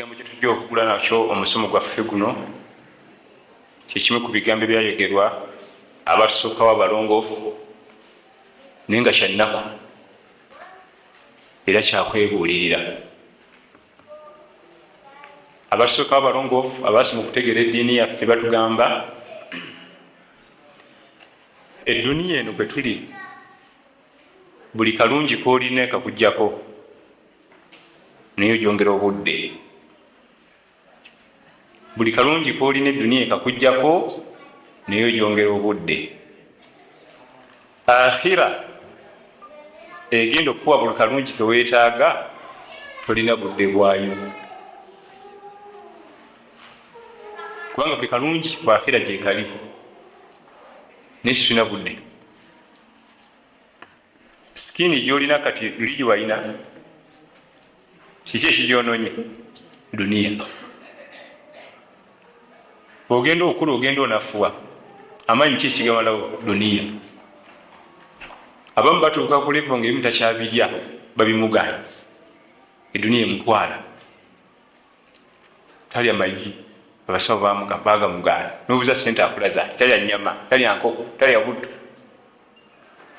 Ekigambo kye tujja okugula nakyo omusomo gwaffe guno kyekimu ku bigambo ebyayogerwa abatusookawo abalongoofu naye nga kyannaku era kyakwebuulirira. Abatusookawo abalongoofu abaasima okutegeera eddiini yaffe batugamba edduniya eno kwe tuli buli kalungi koolina kakuggyako naye ogyongera obudde. Buli kalungi koolina edduniya kakuggyako naye ogyongera obudde. Akhira egenda okukuwa buli kalungi keweetaaga tolina budde bwayo, kubanga buli kalungi ku akhira gyekali naye situlina budde. Sikini gyolina kati luli gyewalina kiki ekigyononye? Duniya. Ogenda okula ogenda onafuwa amanyi ki ekigamalawo? Duniya. Abamu batuuka ku levo ngaebimu takyabirya babimuganya, eduniya emutwala. Talya magi abasawo bagamugana nobuuza sente akulaza, talya nyama, talya nkoko, talya butto.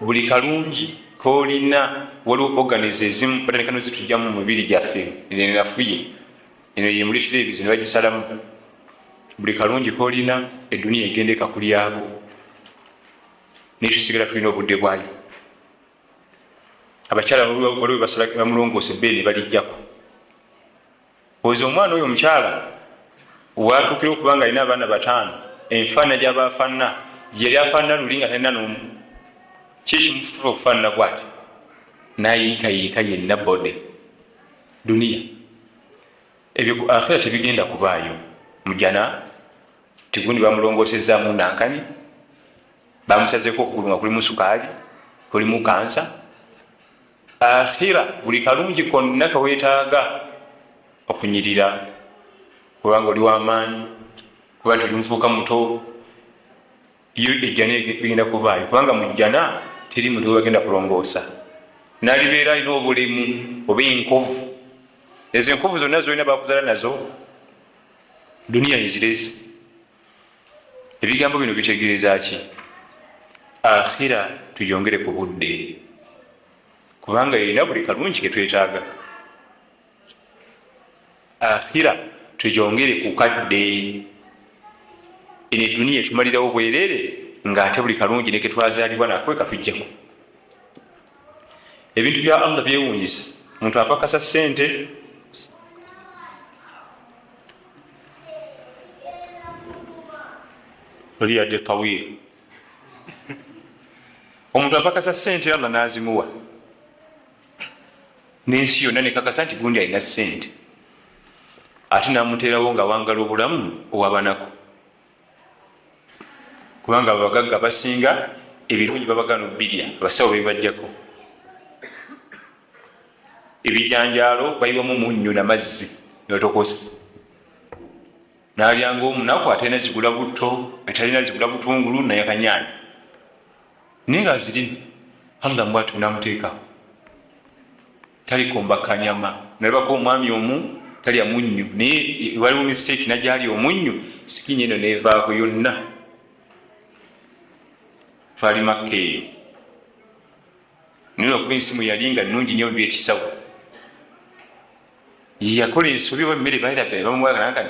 Buli kalungi koolina waliwo organize ezimu batandika nozitujjamu mu mibiri gyaffe, nenafuye eno yemuletera ebizi ne bagisalamu. Buli kalungi koolina edduniya egenda ekakulyako naye tusigala tulina obudde bwayo. Abakyala waliwo bamulongoose ebbeere ne balijjako. Oza omwana oyo omukyala watuukira okubanga alina abaana 5, enfaanana gy'abaafaanana gyeyali afaanana luli nga talina n'omu. Kyekimufuula okufaanana bw'ati nayiikayiika yenna bode. Duniya ebyo akhira tebigenda kubaayo. Mujana tigundi bamulongoosezaamu nankani, bamusazeeko okugulu nga kulimu sukaali, kulimu kansa. Akhira buli kalungi konna kaweetaaga okunyirira, kubanga oli w'amaanyi, kubanga oli muvubuka muto. Yo ejjana egenda kubaayo, kubanga mu jjana teri muntu webagenda kulongoosa. Nalibeera alina obulemu oba enkovu, ezo enkovu zonna zolina bakuzaala nazo duniya yezirese. Ebigambo bino bitegeeza ki? Akhira tuyongere ku budde, kubanga erina buli kalungi ketwetaaga. Akhira tuyongere ku kadde. Eno edduniya etumalirawo bwerere ng'ate buli kalungi ne ketwazaalibwa nakwe katujjako. Ebintu bya Allah byewuunyisa. Omuntu apakasa ssente oli yadde tawir, omuntu apakasa ssente Allah n'azimuwa, n'ensi yonna nekakasa nti gundi alina ssente, ate n'amuteerawo nga wangala obulamu owabanako. Kubanga abagagga basinga ebirungi babagana obbirya, abasawo bebajjako. Ebijanjaalo bayiwamu munnyo n'amazzi notokosa. N'alyanga omunaku atalina zigula butto, atalina zigula butungulu naye kanyaanya. Naye nga zirina Allah mbwatu n'amuteekawo. Talikomba kanyama. Nalabako omwami omu talya munnyo, naye waliwo mistake najali omunnyo, sikinyi eno neevaako yonna. Twali Makka eyo, naye okuba ensimu yali nga nnungi nnyo byetisawo. Yakola ensobi oba emmere bairaga bamumwagalankani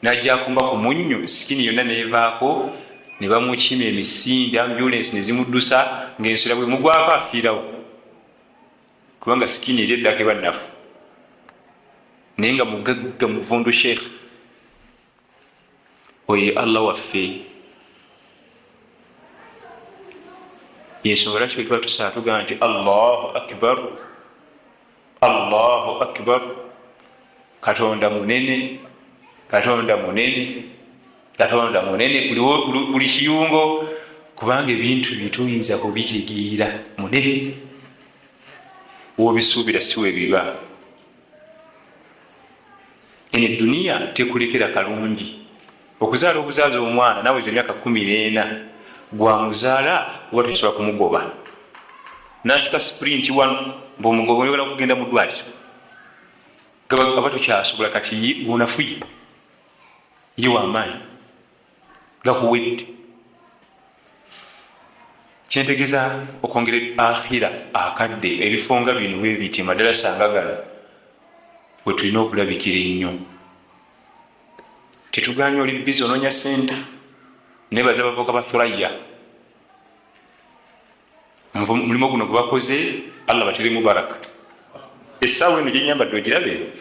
najja akumba ku munnyo, sikini yonna neevaako, ne bamukima emisinde, ambulance ne zimuddusa, ng'ensula bwe mugwako afiirawo, kubanga sikini eri eddako eba nnafu. Naye nga mugagga muvundu sheekh oyo Allah waffe. Yensonga lwaki bwe tuba tusaba tugamba nti Allahu akbar, Allahu akbar. Katonda munene, Katonda munene, Katonda munene buli kiyungo, kubanga ebintu bituyinza kubitegeera munene. Wobisuubira si webiba. Eno edduniya tekulekera kalungi. Okuzaala obuzaazi omwana naweza emyaka 14 gwamuzaala oba tosobola kumugoba. Nasika sprint wano, mb'omugoba oyagala kugenda mu ddwaliro. gaba tokyasobola kati bunafuye ye wamaanyi gakuwedde. Kyentegeeza okwongera akhira akadde ebifo nga bino bwe biti madarasa nga gano we tulina okulabikira ennyo. Tetuganya oli bizi onoonya ssente. Nebaza abavubuka ba Thuraya mulimu guno gwe bakoze, Allah bateremu baraka. Essaawa eno gye nyambadde ogirabe,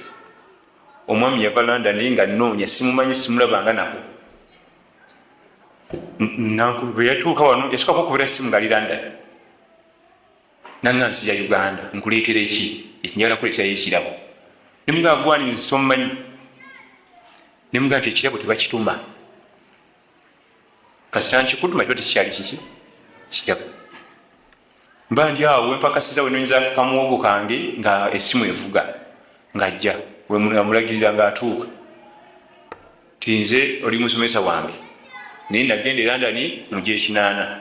omwami yava London nga nnoonya, simumanyi simulabanga nako. Bwe yatuuka wano yasooka okukubira essimu nga ali London. Nanga nsi ya Uganda nkuleetera eki ekinjagala kuleeterayo ekirabo. Ne mugaa gwanizi tomumanyi. Ne mugaa nti ekirabo tebakituma. Kasita nkikutuma kiba tekikyali kiki kirabo. Mba ndi awo wempakasiza wenonyeza kamuwogo kange nga essimu evuga ng'ajja wemulagirira ng'atuuka. Tinze oli musomesa wange naye nagenda e London mu Gyekinaana,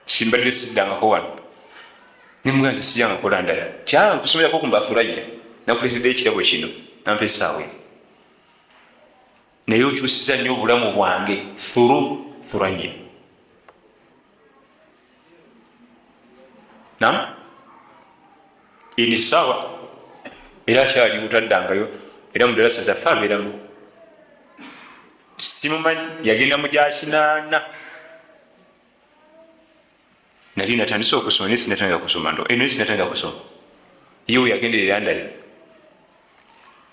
simbadde siddangako wano. Ne muganze sijjangako London kyanga nkusomerako ku Bafuraya nakuleetedde ekirabo kino nampa essaawa naye okyusiza nnyo obulamu bwange Thuraya. Ini sawa era kyali butaddangayo era mu darasa zaffe abeeramu. Simumanyi yagenda mu Gyakinaana. Nali natandise okusoma naye sinatandika kusoma sinatandika kusoma. Yewe yagenda e London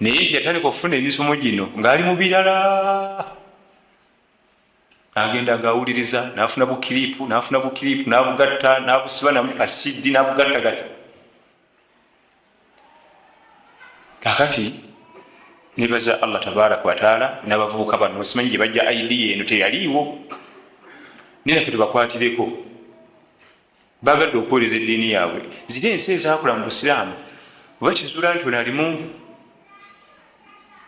naye nti yatandika okufuna emisomo gino ng'ali mu birala. Agenda ng'awuliriza n'afuna bukiripu n'abugatta n'abusiba namu asidi n'abugattagatta. Kakati nebaza Allah tabaraka wa taala n'abavubuka bano simanyi gye bajja idea eno teyaliiwo. Naye naffe tubakwatireko. Bagadde okuwuliriza eddiini yaabwe. Ziri ensi ezaakula mu Busiraamu oba kizuula nti ono alimu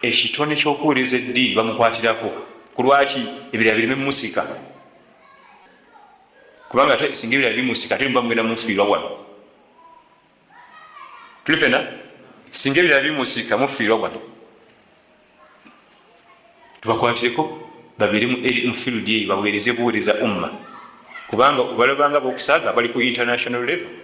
ekitone ky'okuwuliriza eddiini bamukwatirako. Kulwaki ebirala birime musika? Kubanga ate singa ebirala bimusika ate mugenda mufiirwa wano. Tulifena singa ebirala bimusika mufiirwa wano. Tubakwatireko babirimu eri mufiirudi eyo baweereze buweereza umma, kubanga balabanga b'okusaaga bali ku international level.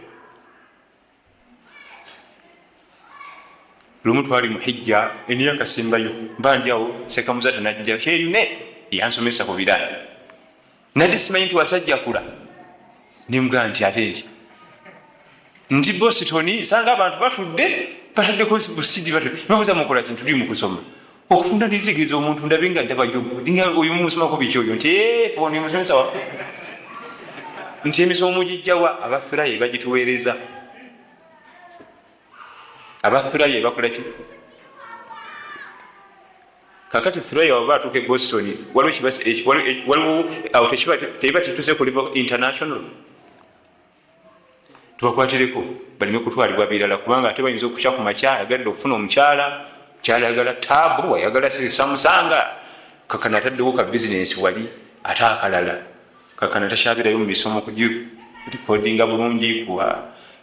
Lumu twali mu hijja emyaka sembayo mbanjawo sekamuzata najja kyeyune yansomesa ku birala nadi simanyi nti wasajja kula nimugaa nti ate nti Boston sanga abantu batudde bataddeko busidi babuza mukola kintu tuli mu kusoma okufunda nitegeeza omuntu ndabe nga ndaba dinga oyo musomako biki oyo nti foni musomesa waffe nti emisomo gijjawa Abafuraya bagituweereza. Abafuraya bakola ki? Kakati Thuraya waba atuuka e Boston waliwo awo teba kituse ku level international. Tubakwatireko balime kutwalibwa birala kubanga ate bayinza okukya ku makya ayagadde okufuna omukyala ayagala taabu ayagala samusanga kakana ataddewo ka bizinensi wali ate akalala kakana takyabirayo mu misomo kugirekodinga bulungi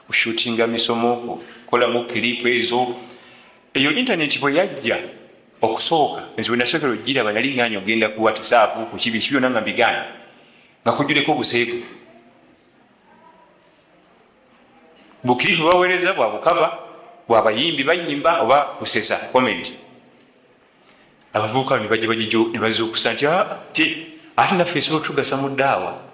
kushootinga misomo kukolamu kiripu ezo. Eyo internet bwe yajja okusooka nze bwe nasookera ogiraba nali nganya ogenda ku WhatsApp ku kibi byonna nga mbiganya nga kujjuleko obuseeko. Bukiripu baweereza bwa bukaba bw'abayimbi bayimba oba kusesa comment. Abavubuka ne bajja bagijo ne bazuukusa nti ate naffe esobola otugasa mu ddaawa.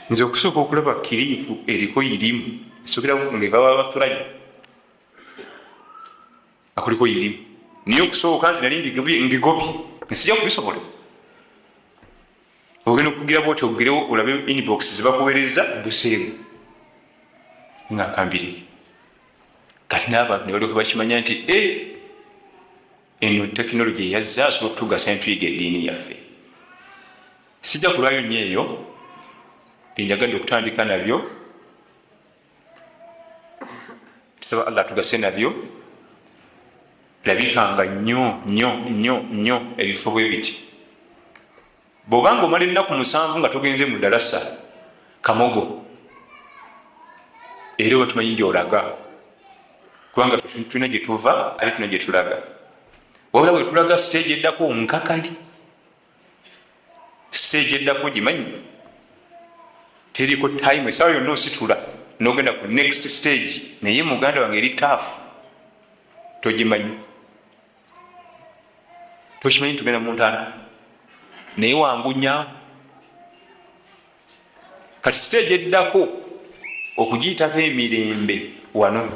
Nze okusooka okulaba kiripu eriko irimu sookera ng'eva Abafuraya akuliko irimu naye okusooka nti nali mbigobye nsijja kubisobola. Ogenda okugira bwoti ogerewo olabe inbox zebakuweereza buseeru nga kambiri. Kati n'abantu ne balyoka bakimanya nti eno tekinologi eyazza asobola okutugasa entwiga eddiini yaffe. Sijja kulwayo nnyo eyo byenjagadde okutandika nabyo. Tusaba Allah tugase nabyo. Labikanga nnyo ebifo bwe biti. Bw'obanga omala ennaku 7 nga togenze mu darasa kamogo era oba tumanyi gy'olaga kubanga tulina gye tuva ate tulina gye tulaga. Wabula bwe tulaga stage eddako nkakali, stage eddako gimanyi teriko time, essaawa yonna ositula n'ogenda ku next stage, naye muganda wange eri taafu togimanyi, tokimanyi tugenda mu ntaana naye wangunyaawo. Kati stage eddako okugiyitako emirembe wano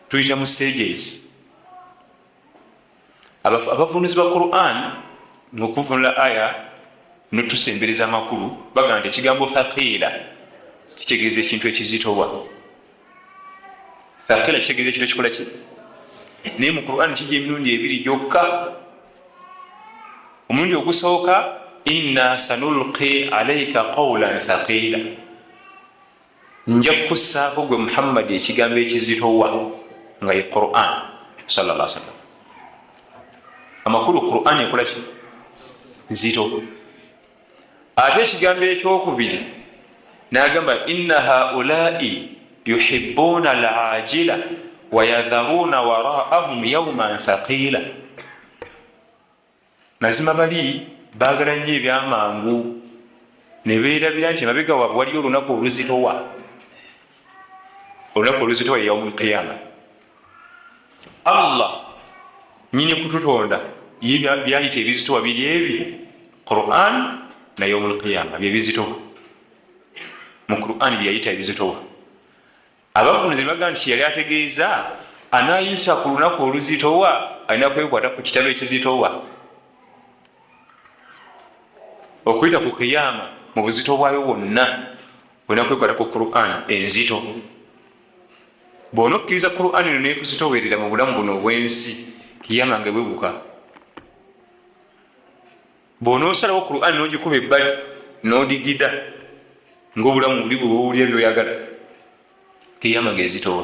tuyita mu stages. Abavunuzi ba Quran n'okuvunula aya n'otusembereza amakulu bagamba nti ekigambo thaqila kitegeeza ekintu ekizitowa. Thaqila kitegeeza ekintu ekikola ki? Naye mu Quran kijja emirundi ebiri gyokka. Omulundi ogusooka inna sanulqi alayka qawlan thaqila, nja kukussaako gwe Muhammad ekigambo ekizitowa nga ye Quran sallallahu alaihi wasallam. Amakulu Quran ekola ki? Nzito. Ate ekigambo ekyokubiri n'agamba inna haulai yuhibbuna al-ajila wa yadharuna wara'ahum yawman thaqila. Mazima bali baagala nnyo ebyamangu ne beerabira nti emabega waabwe waliyo olunaku oluzitowa. Olunaku oluzitowa ye yawmul qiyama. Allah nyini kututonda ye byayita ebizitowa biri ebi Quran na yawmul qiyama bye bizitowa. Mu Quran byayita ebizitowa. Abavunuzi baga nti yali ategeeza anayita ku lunaku oluzitowa alina kwekwata ku kitabo ekizitowa. Okuyita ku qiyama mu buzito bwayo bwonna olina kwekwata ku Quran enzito. Bw'ona okkiriza Quran eno neekuzitowerera mu bulamu buno obw'ensi, qiyama nga bwebuka. Bw'ona osalawo Quran n'ogikuba ebbali n'odigida ng'obulamu buli bw'owulira by'oyagala, qiyama ng'ezitowa.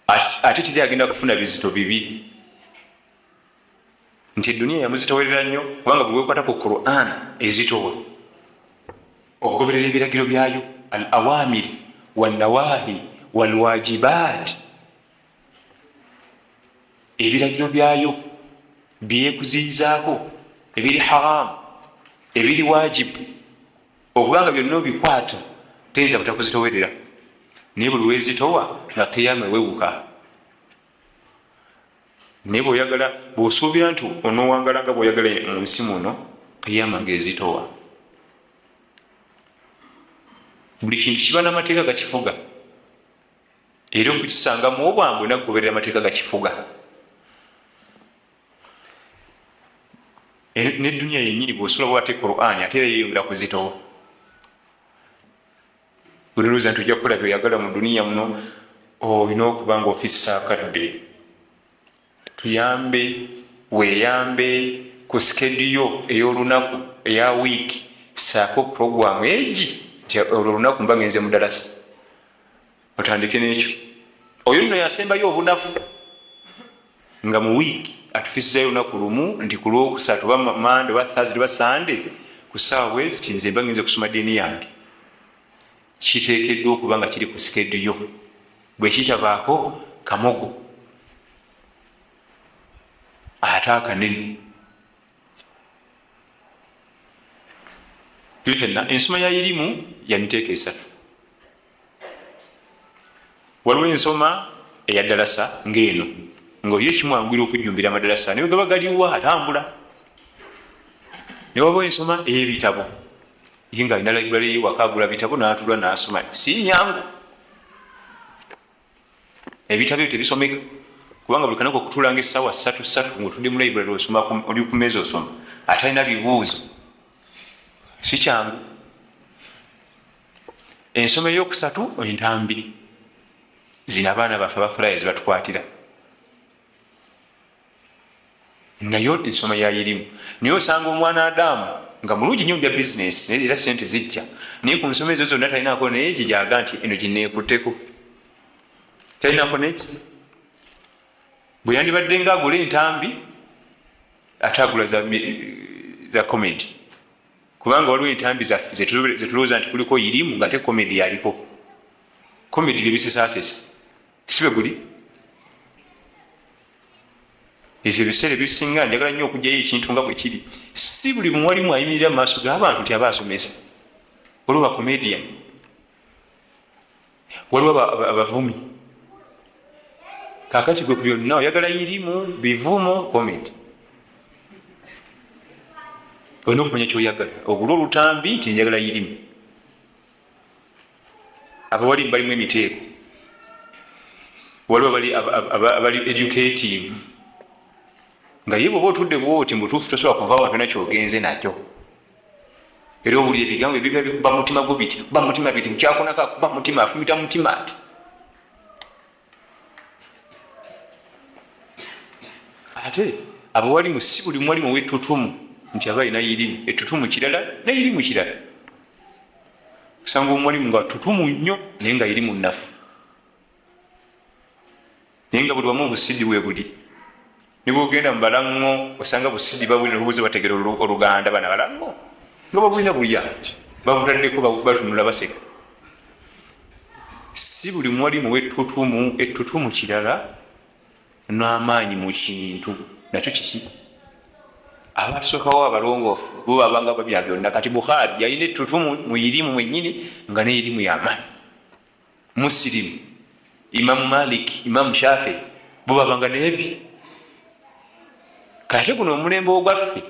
Ate teri agenda kufuna bizito bibiri. Nti edduniya yamuzitowerera nnyo kubanga bwe weekwata ku Quran ezitowa. Okugoberera ebiragiro byayo al awamiri wannawahi walwajibat, ebiragiro byayo byekuziyizaako, ebiri haramu ebiri wajibu, okubanga byonna obikwata teyinza butakuzitowerera. Naye buli weezitowa nga qiyama ewewuka. Naye bw'oyagala bw'osuubira nti onoowangala nga bw'oyagala mu nsi muno, qiyama ng'ezitowa. Buli kintu kiba n'amateeka gakifuga, era okukisangamu obwangu olina kugoberera amateeka gakifuga. N'edduniya yennyini bw'osula bwate Quran ate era yeeyongera kuzitowa. Olowooza nti ojja kukola by'oyagala mu duniya muno, olina okuba ng'ofissa akadde. Tuyambe weeyambe ku skedule ey'olunaku eya wiiki, saako puroguramu egi nti olwo olunaku mba ngenze mu ddalasa. Otandike n'ekyo. Oyo nno yasembayo obunafu nga mu wiiki atufisizayo olunaku lumu nti ku lwokusatu oba Monday oba Thursday oba Sunday ku ssaawa bwezi ti nze mba ngenze kusoma ddiini yange. Kiteekeddwa okuba nga kiri ku skedule. Bwe kitabaako kamogo ate akanene. Fenna ensoma ya irimu ya miteeka esatu. Waliwo ensoma eya ddalasa ng'eno ng'oliyo kimwanguira okujjumbira amadalasa naye gaba galiwa atambula. Ne wabawo ensoma ey'ebitabo ye nga alina library ewaka agula bitabo n'atula n'asoma. Si nyangu. Ebitabo ebyo tebisomeka kubanga buli kanako okutulanga essaawa 3 ng'otudde mu library osoma, oli ku mmeeza osoma ate alina bibuuzo. Si kyangu. Ensoma ey'okusatu entambi. Zino abaana baffe abafulayo ze batukwatira. Nayo ensoma ya irimu. Naye osanga omwana Adamu nga mulungi nnyo bya bizinesi naye era ssente zijja. Naye ku nsoma ezo zonna talinaako naye gye gyaga nti eno gineekutteko. Talinaako neki. Bwe yandibadde ng'agula entambi ate agula za comedy. Kubanga waliwo entambi zaffe ze tulowooza nti kuliko irimu nga te comedy yaliko. comedy ebisesasese sibe guli ebyo ebiseera ebisinga njagala nnyo okugyayo ekintu nga bwe kiri si buli muwalimu ayimirira mu maaso g'abantu nti aba asomesa waliwo bacomedian waliwo abavumi kakati gwe ku byonna oyagala irimu bivumo comedy olina okumanya kyoyagala ogula olutambi nti njagala irimu abawalimu balimu emiteeko waliwo abali educative nga ye bwoba otudde bwoti mutuufu tosobola kuvaawo atona kyogenze nakyo era owulira ebigambo ebiba bikuba mutima gwo biti kuba mutima biti mukyakonako akuba mutima afumita mutima ati ate abawalimu si buli mwalimu wettutumu nti aba alina irimu ettutumu kirala n'irimu kirala kusanga omwalimu nga tutumu nnyo naye nga irimu nnafu naye nga buli wamu obusidi bwe buli nibwogenda mubalaŋŋo osanga busidi babuli nobubuzi bategera oluganda bana balaŋŋo nga babulina bulya babutaddeko batunula baseka si buli mwalimu wettutumu ettutumu kirala n'amaanyi mu kintu nakyo kiki abatusookawo abalongoofu bo babanga babya byonna kati Bukhari yalina ettutumu mu irimu mwennyini nga n'erimu y'amaanyi Muslim Imamu Malik Imamu Shafi bo babanga n'ebi kati guno omulembe ogwaffe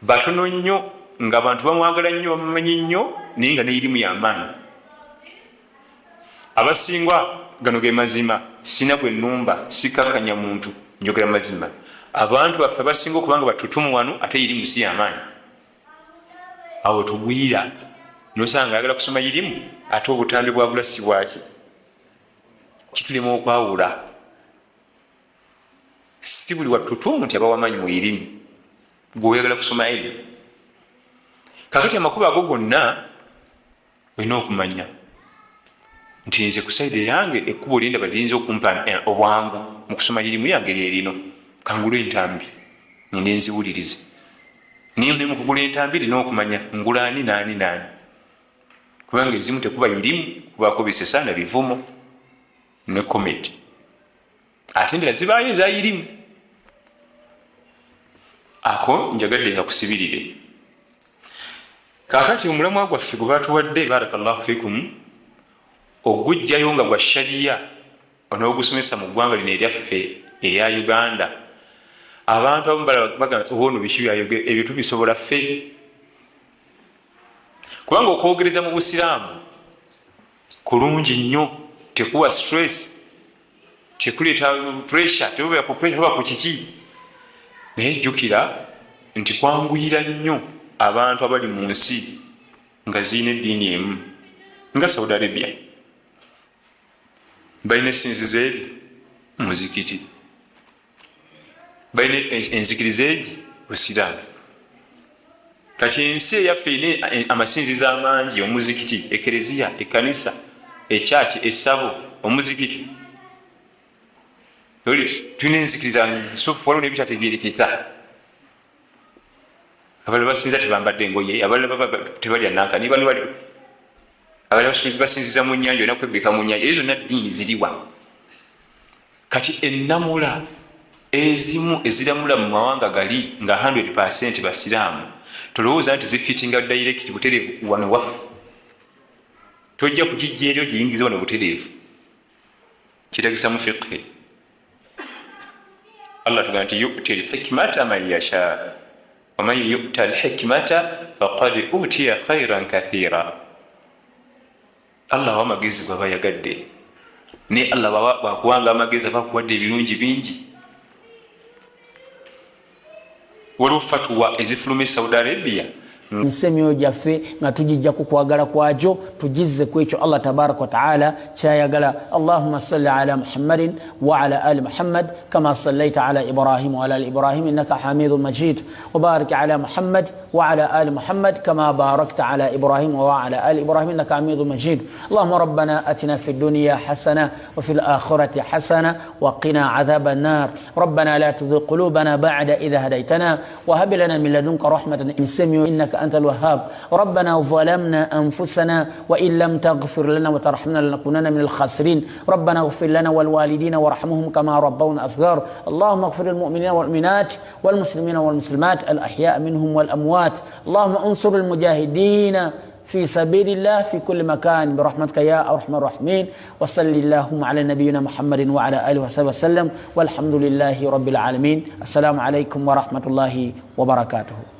batono nnyo nga abantu bamwagala nnyo bamumanyi nnyo naye nga n'erimu y'amaanyi abasingwa gano ge mazima sina gwe nnumba sikakanya muntu njogera mazima abantu baffe basinga okubanga batutumu wano ate irimu si y'amaanyi awo tugwira nosanga ayagala kusoma irimu ate obutambi bwagula si bwaki kitulema okwawula si buli watutumu nti aba wamaanyi mu irimu gweoyagala kusoma irimu kakati amakubo ago gonna olina okumanya nti nze ku saidi yange ekkubo lindaba liyinza okumpa obwangu mu kusoma irimu yange lyerino kangula entambi ngende nziwulirize naye ne mu kugula entambi lina okumanya ngulaani naani kubanga ezimu tekuba irimu kubaako bisesa na bivumo ne comedy ate endala zibaayo eza irimu ako njagadde nga kusibirire kakati omulamwa gwaffe gwe batuwadde barakallahu fikum ogujjayo nga gwa shariya onoogusomesa mu ggwanga lino eryaffe erya Uganda abantu abamu bagamba ono biki byayogera ebyo tubisobola ffe kubanga okwogereza mu busiraamu kulungi nnyo tekuwa stress tekuleeta pressure tebuba ku kiki naye jjukira nti kwanguyira nnyo abantu abali mu nsi nga zirina eddiini emu nga Saudi Arabia balina essinzizo eri muzikiti balina enzikiriza egi busiraamu kati ensi eyaffe ine amasinzizo amangi omuzikiti ekereziya ekanisa ekyaki essabo omuzikiti tulina enzikiriza nsufu waliwo nebitategerekeka abalala basinza tebambadde engoye abalala tebalya nankani abalala basinziza mu nnyanja olina kwebbeka mu nnyanja ezo zonna ddiini ziriwa kati ennamula ezimu eziramula mu mawanga gali nga 100% basiraamu tolowooza nti zifitinga direct butereevu wano waffe tojja kugijja eri ogiyingiza wano butereevu kitagisa mu fiqhi Allah tugamba nti yu'ti al-hikmata man yasha wa man yu'ta al-hikmata faqad utiya khayran kathira Allah wamagezi baba yagadde ne Allah bakuwanga amagezi abakuwadde ebirungi bingi waliwo fatwa ezifulumya Saudi Arabia nsemyo gyaffe nga tujijja ku kwagala kwakyo tujizze ku ekyo Allah tabaraka wa taala kyayagala. Allahumma salli ala Muhammadin wa ala ali Muhammad kama sallaita ala Ibrahim wa ala ali Ibrahim innaka Hamidum Majid wa barik ala Muhammad wa ala ali Muhammad kama barakta ala Ibrahim wa ala ali Ibrahim innaka Hamidum Majid. Allahumma rabbana atina fid dunya hasana wa fil akhirati hasana wa qina adhaban nar. Rabbana la tuzigh qulubana ba'da idh hadaytana wa hab lana min ladunka rahmatan nsemyo innaka أنت الوهاب. ربنا ظلمنا أنفسنا وإن لم تغفر لنا وترحمنا لنكونن من الخاسرين. ربنا اغفر لنا والوالدين وارحمهم كما ربونا صغار. اللهم اغفر للمؤمنين والمؤمنات والمسلمين والمسلمات الأحياء منهم والأموات. اللهم انصر المجاهدين في سبيل الله في كل مكان برحمتك يا أرحم الراحمين. وصل اللهم على نبينا محمد وعلى آله وصحبه وسلم والحمد لله رب العالمين. السلام عليكم ورحمة الله وبركاته.